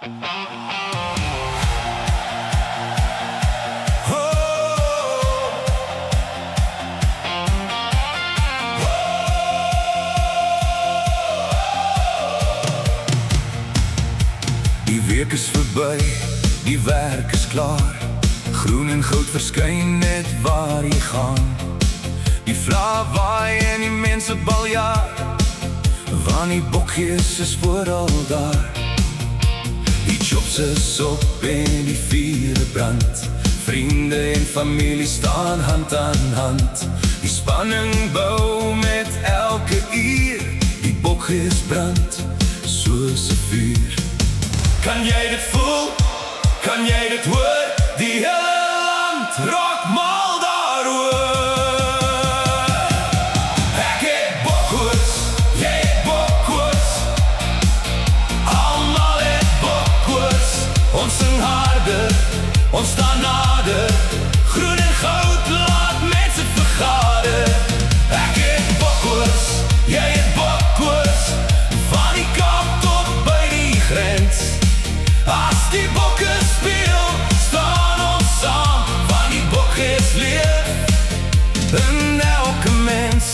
Die week is verby, die werk is klaar. Groen en goud verskyn net waar jy gaan. Die vla waai en die mense baljaar, want die bokgees is vooral daar. Die chops is op en die vure brand. Vriende en familie staan hand aan hand. Die spanning bou met elke uur. Die bokgees brand soos 'n vuur. Kan jy dit voel? Kan jy dit hoor? Die hele land raak mal daaroor. Ek het bokkoors, jy het bokkoors. Almal het bokkoors. Ons sing harder, ons staan nader. Groen en goud laat mense vergader. Ek het bokkoors, jy het bokkoors. Van die Kaap tot by die grens. As die bokke speel, staan ons saam, want die bokgees leef in elke mens.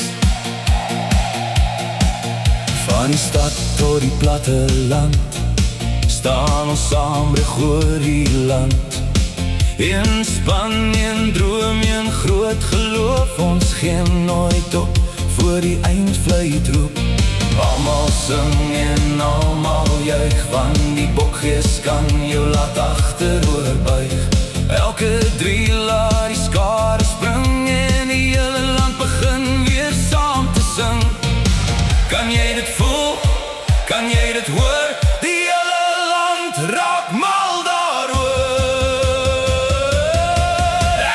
Van die stad tot die platteland, staan ons saam reg oor die land. In Spanje droom jy 'n groot geloof, ons gee nooit op voor die eindvluit roep. Almal sing en almal juig, want die bokgees kan jou laat agteroor buig. Elke drie laat die skare spring en die hele land begin weer saam te sing. Kan jy dit voel? Kan jy dit hoor? Die hele land raak mal daaroor.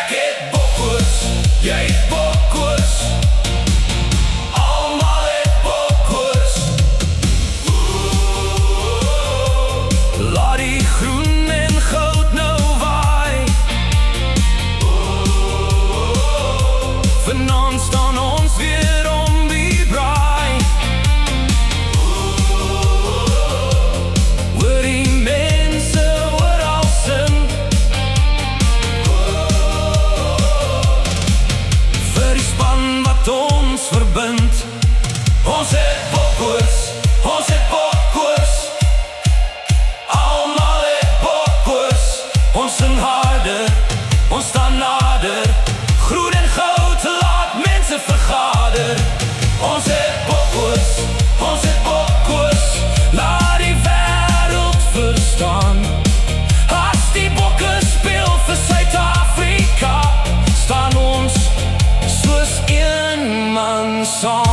Ek het bokkoors, jy het bokkoors. Laat die groen en goud nou waai. Vanaand staan ons weer om die braai. Hoor die mense oral sing. Vir die span wat ons verbind. Ons het bokkoors, ons het bokkoors. Ons sing harder, ons staan nader. Groen en goud laat mense vergader. Ons het bokkoors, ons het bokkoors. Laat die wêreld verstaan. As die bokke speel vir Suid-Afrika, staan ons soos een man saam.